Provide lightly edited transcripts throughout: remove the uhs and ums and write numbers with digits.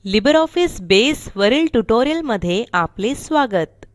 LibreOffice base वरील ट्युटोरियलमध्ये आपले स्वागत.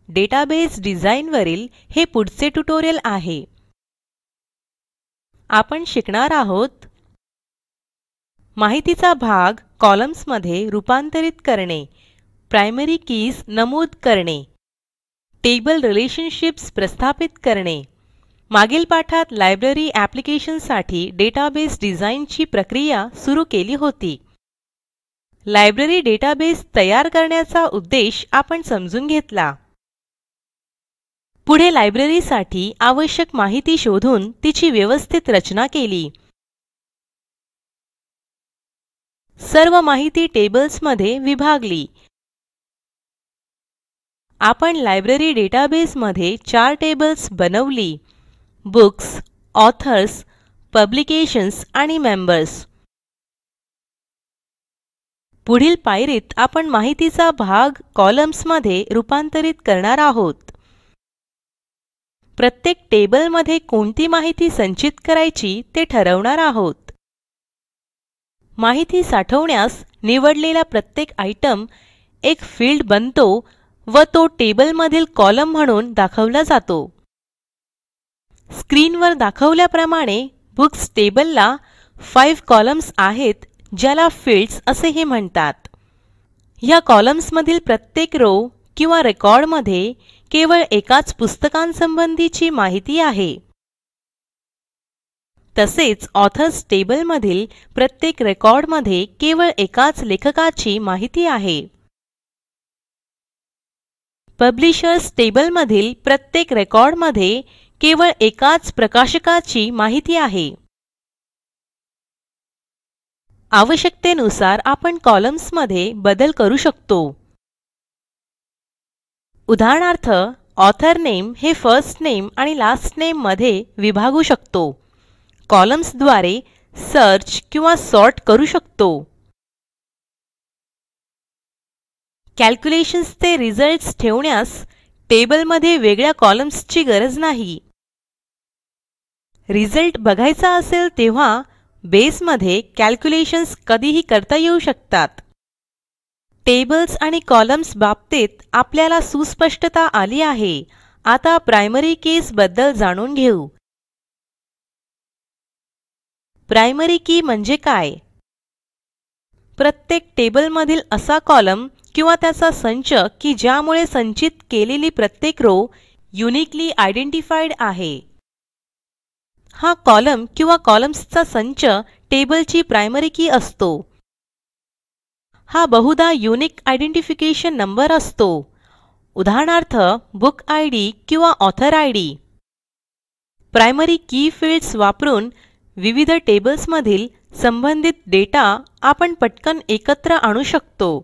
डेटाबेस डिझाइन वरील हे पुढचे ट्युटोरियल आहे. आपण शिकणार आहोत माहितीचा भाग कॉलम्स मध्ये रूपांतरित करणे, प्रायमरी कीज नमूद करणे, टेबल रिलेशनशिप्स प्रस्थापित करणे. मागील पाठात लायब्ररी ऍप्लिकेशन साठी डेटाबेस डिझाइनची प्रक्रिया सुरू केली होती. लायब्ररी डेटाबेस तयार करण्याचा उद्देश आपण समजून घेतला. पुढे लायब्ररीसाठी आवश्यक माहिती शोधून तिची व्यवस्थित रचना केली. सर्व माहिती टेबल्समध्ये विभागली. आपण लायब्ररी डेटाबेसमध्ये 4 टेबल्स बनवली: बुक्स, ऑथर्स, पब्लिकेशन्स आणि मेंबर्स. पुढील पायरीत आपण माहितीचा भाग कॉलम्समध्ये रूपांतरित करणार आहोत. प्रत्येक टेबलमध्ये कोणती माहिती संचित करायची ते ठरवणार आहोत. माहिती साठवण्यास निवडलेला प्रत्येक आयटम एक फील्ड बनतो व तो टेबलमधील कॉलम म्हणून दाखवला जातो. स्क्रीनवर दाखवल्याप्रमाणे बुक्स टेबलला 5 कॉलम्स आहेत, ज्याला फील्ड्स असेही म्हणतात. या कॉलम्स मधील प्रत्येक रो किंवा रेकॉर्ड मध्ये केवळ एकाच पुस्तकांसंबंधीची माहिती आहे. तसेच ऑथर्स टेबल मधील प्रत्येक रेकॉर्ड मध्ये केवळ एकाच लेखकाची माहिती आहे. पब्लिशर्स टेबल मधील प्रत्येक रेकॉर्ड मध्ये केवळ एकाच प्रकाशकाची माहिती आहे. आवश्यकतेनुसार आपण कॉलम्स मध्ये बदल करू शकतो. उदाहरणार्थ ऑथर नेम हे फर्स्ट नेम आणि लास्ट नेम मध्ये विभागू शकतो. कॉलम्स द्वारे सर्च किंवा सॉर्ट करू शकतो. कॅल्क्युलेशन्सचे रिझल्ट्स ठेवण्यास टेबलमध्ये वेगळ्या कॉलम्सची गरज नाही. रिझल्ट बघायचा असेल तेव्हा बेसमध्ये कॅल्क्युलेशन्स कधीही करता येऊ शकतात. टेबल्स आणि कॉलम्स बाबतीत आपल्याला सुस्पष्टता आली आहे. आता प्रायमरी कीज बद्दल जाणून घेऊ. प्रायमरी की म्हणजे काय? प्रत्येक टेबलमधील असा कॉलम किंवा त्याचा संच की ज्यामुळे संचित केलेली प्रत्येक रो युनिकली आयडेंटिफाईड आहे. हा कॉलम किंवा कॉलम्सचा संच टेबलची प्रायमरी की असतो. हा बहुधा युनिक आयडेंटिफिकेशन नंबर असतो. उदाहरणार्थ बुक आयडी किंवा ऑथर आयडी. प्रायमरी की फील्ड्स वापरून विविध टेबल्समधील संबंधित डेटा आपण पटकन एकत्र आणू शकतो.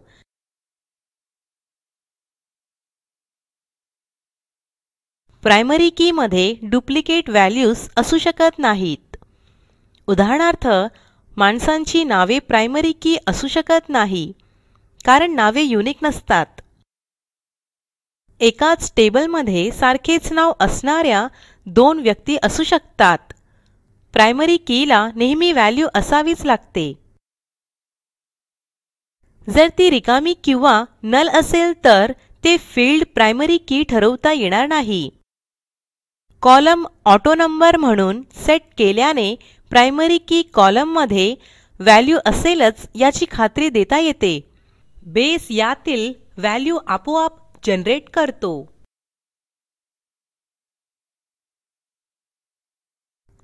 प्रायमरी की मध्ये डुप्लिकेट व्हॅल्यूज असू शकत नाहीत. उदाहरणार्थ माणसांची नावे प्रायमरी की असू शकत नाही, कारण नावे युनिक नसतात. एकाच टेबलमध्ये सारखेच नाव असणाऱ्या 2 व्यक्ती असू शकतात. प्रायमरी कीला नेहमी व्हॅल्यू असावीच लागते. जर ती रिकामी किंवा नल असेल तर ते फील्ड प्रायमरी की ठरवता येणार नाही. कॉलम ऑटो नंबर म्हणून सेट केल्याने प्रायमरी की कॉलम मध्ये व्हॅल्यू असेलच याची खात्री देता येते. बेस यातील व्हॅल्यू आपोआप जनरेट करतो.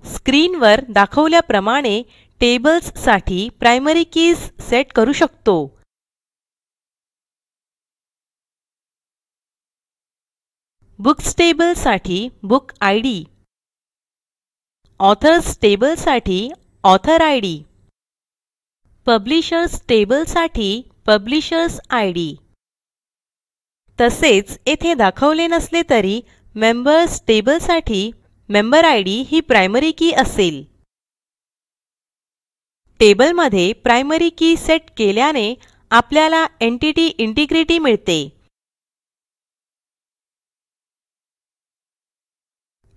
स्क्रीनवर दाखवल्याप्रमाणे टेबल्स साठी प्रायमरी कीज सेट करू शकतो. बुक्स टेबल साठी बुक आयडी, ऑथर्स टेबल साठी ऑथर आयडी, पब्लिशर्स टेबल साठी पब्लिशर्स आयडी. तसेच येथे दाखवले नसले तरी मेंबर्स टेबल साठी मेंबर आयडी ही प्रायमरी की असेल. टेबलमध्ये प्रायमरी की सेट केल्याने आपल्याला एंटिटी इंटिग्रिटी मिळते.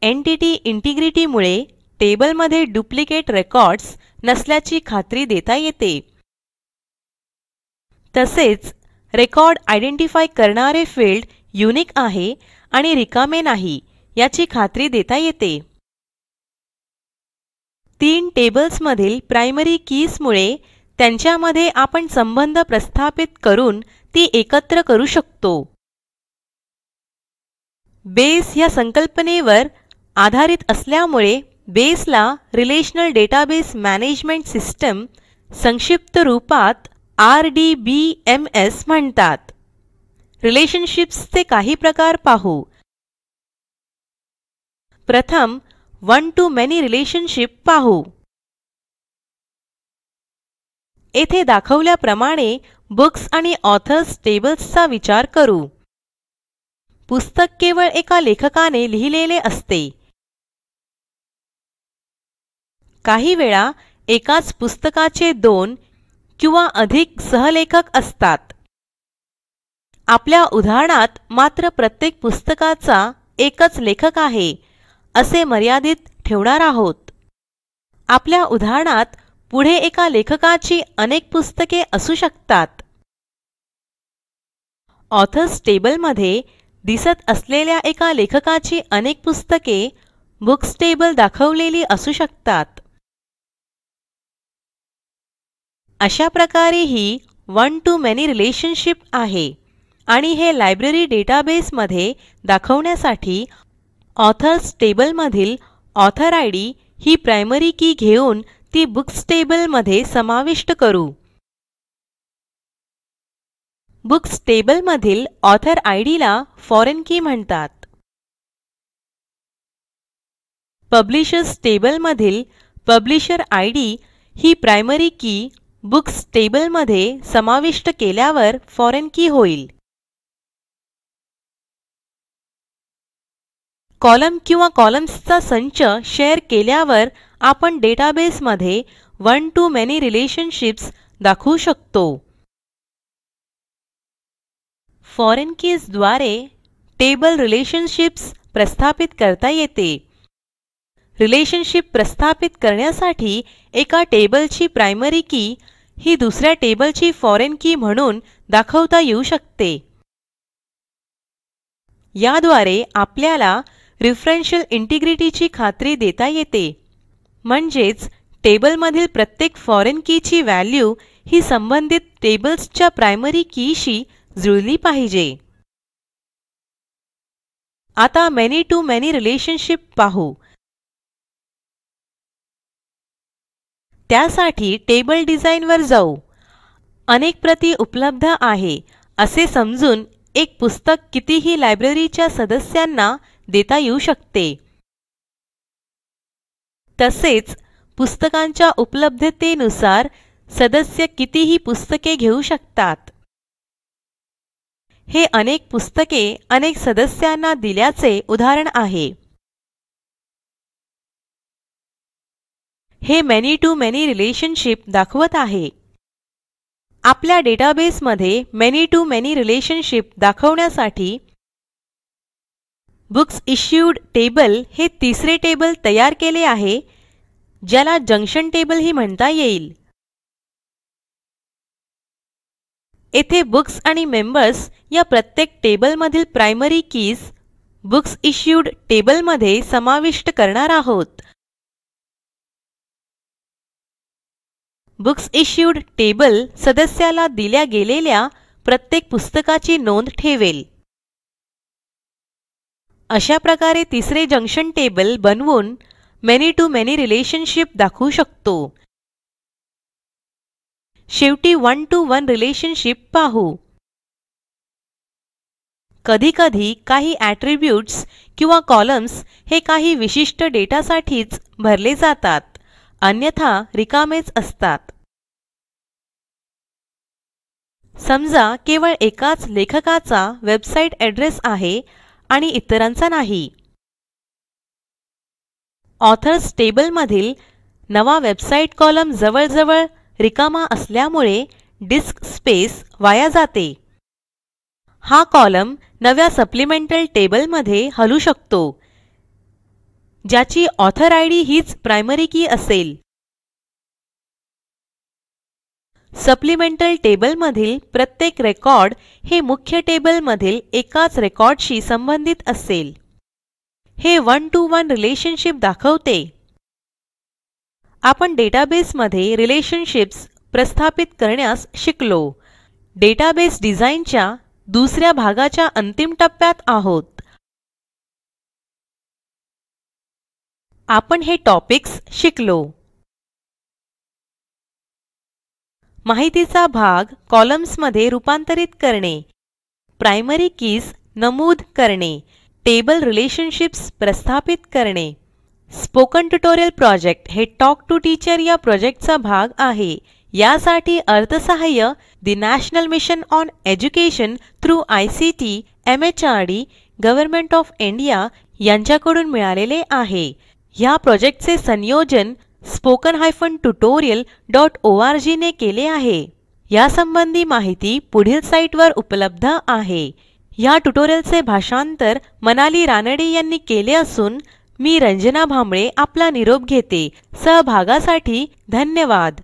एंटिटी इंटिग्रिटी मुळे टेबलमध्ये डुप्लिकेट रेकॉर्ड्स नसल्याची खात्री देता येते. तसेच रेकॉर्ड आयडेंटिफाय करणारे फील्ड युनिक आहे आणि रिकामे नाही याची खात्री देता येते. 3 टेबल्समधील प्रायमरी कीज मुळे त्यांच्यामध्ये आपण संबंध प्रस्थापित करून ती एकत्र करू शकतो. बेस ह्या संकल्पनेवर आधारित असल्यामुळे बेसला रिलेशनल डेटाबेस मॅनेजमेंट सिस्टम संक्षिप्त रूपात RDBMS म्हणतात. रिलेशनशिप्सचे काही प्रकार पाहू. प्रथम वन टू मेनी रिलेशनशिप पाहू. येथे दाखवल्याप्रमाणे बुक्स आणि ऑथर्स टेबल्सचा विचार करू. पुस्तक केवळ एका लेखकाने लिहिलेले असते. काही वेळा एकाच पुस्तकाचे 2 किंवा अधिक सहलेखक असतात. आपल्या उदाहरणात मात्र प्रत्येक पुस्तकाचा एकच लेखक आहे असे मर्यादित ठेवणार आहोत. आपल्या उदाहरणात पुढे एका लेखकाची अनेक पुस्तके असू शकतात. ऑथर्स टेबलमध्ये दिसत असलेल्या एका लेखकाची अनेक पुस्तके बुक्स टेबल दाखवलेली असू शकतात. अशा प्रकारे ही वन टू मेनी रिलेशनशिप आहे आणि हे लायब्ररी डेटाबेस मध्ये दाखवण्यासाठी ऑथर्स टेबलमधील ऑथर आयडी ही प्रायमरी की घेऊन ती बुक्स टेबल मध्ये समाविष्ट करू. बुक्स टेबलमधील ऑथर आयडीला फॉरेन की म्हणतात. पब्लिशर्स टेबलमधील पब्लिशर आयडी ही प्रायमरी की बुक्स टेबलमध्ये समाविष्ट केल्यावर फॉरेन की होईल. कॉलम किंवा कॉलम्सचा संच शेअर केल्यावर आपण डेटाबेसमध्ये वन टू मेनी रिलेशनशिप्स दाखवू शकतो. फॉरेन कीज द्वारे टेबल रिलेशनशिप्स प्रस्थापित करता येते. रिलेशनशिप प्रस्थापित करण्यासाठी एका टेबलची प्रायमरी की ही दुसऱ्या टेबलची फॉरेन की म्हणून दाखवता येऊ शकते. याद्वारे आपल्याला रेफरन्शियल इंटिग्रिटीची खात्री देता येते. म्हणजेच टेबलमधील प्रत्येक फॉरेन कीची व्हॅल्यू ही संबंधित टेबल्सच्या प्रायमरी कीशी जुळली पाहिजे. आता मेनी टू मेनी रिलेशनशिप पाहू. त्यासाठी टेबल डिझाइन वर जाऊ. अनेक प्रती उपलब्ध आहे असे समजून एक पुस्तक कितीही लायब्ररीच्या सदस्यांना देता येऊ शकते. तसेच पुस्तकांच्या उपलब्धतेनुसार सदस्य कितीही पुस्तके घेऊ शकतात. हे अनेक पुस्तके अनेक सदस्यांना दिल्याचे उदाहरण आहे. हे मेनी टू मेनी रिलेशनशिप दाखवत आहे. आपल्या डेटाबेसमध्ये मेनी टू मेनी रिलेशनशिप दाखवण्यासाठी बुक्स इश्यूड टेबल हे तिसरे टेबल तयार केले आहे, ज्याला जंक्शन टेबल ही म्हणता येईल. येथे बुक्स आणि मेंबर्स या प्रत्येक टेबलमधील प्रायमरी कीज बुक्स इश्यूड टेबलमध्ये समाविष्ट करणार आहोत. बुक्स इश्यूड टेबल सदस्याला दिल्या गेलेल्या प्रत्येक पुस्तकाची नोंद ठेवेल. अशा प्रकारे तिसरे जंक्शन टेबल बनवून मेनी टू मेनी रिलेशनशिप दाखवू शकतो. शेवटी वन टू वन रिलेशनशिप पाहू. कधीकधी काही ॲट्रिब्यूट्स किंवा कॉलम्स हे काही विशिष्ट डेटासाठीच भरले जातात, अन्यथा रिकामेच असतात. समजा केवळ एकाच लेखकाचा वेबसाईट ॲड्रेस आहे आणि इतरांचा नाही. ऑथर्स टेबलमधील नवा वेबसाईट कॉलम जवळजवळ रिकामा असल्यामुळे डिस्क स्पेस वाया जाते. हा कॉलम नव्या सप्लिमेंटल टेबलमध्ये हलू शकतो, ज्याची ऑथर आयडी हीच प्रायमरी की असेल. सप्लिमेंटल टेबल मधील प्रत्येक रेकॉर्ड हे मुख्य टेबल मधील एकाच रेकॉर्डशी संबंधित असेल. हे वन टू वन रिलेशनशिप दाखवते. आपण डेटाबेस मध्ये रिलेशनशिप्स प्रस्थापित करण्यास शिकलो. डेटाबेस डिझाइनच्या दुसऱ्या भागाच्या अंतिम टप्प्यात आहोत. आपण हे टॉपिक्स शिकलो. माहितीचा भाग कॉलम्स मध्ये रूपांतरित करणे, प्रायमरी कीज नमूद करणे, टेबल रिलेशनशिप्स प्रस्थापित करणे. स्पोकन ट्युटोरियल प्रोजेक्ट हे टॉक टू टीचर या प्रोजेक्टचा भाग आहे. यासाठी अर्थसहाय्य the national mission on education through ICT MHRD government of India यांच्याकडून मिळालेले आहे. ह्या प्रोजेक्टचे संयोजन spoken-tutorial.org ने केले आहे. यासंबंधी माहिती पुढील साईटवर उपलब्ध आहे. ह्या ट्युटोरियलचे भाषांतर मनाली रानडे यांनी केले असून मी रंजना भांबळे आपला निरोप घेते. सहभागासाठी धन्यवाद.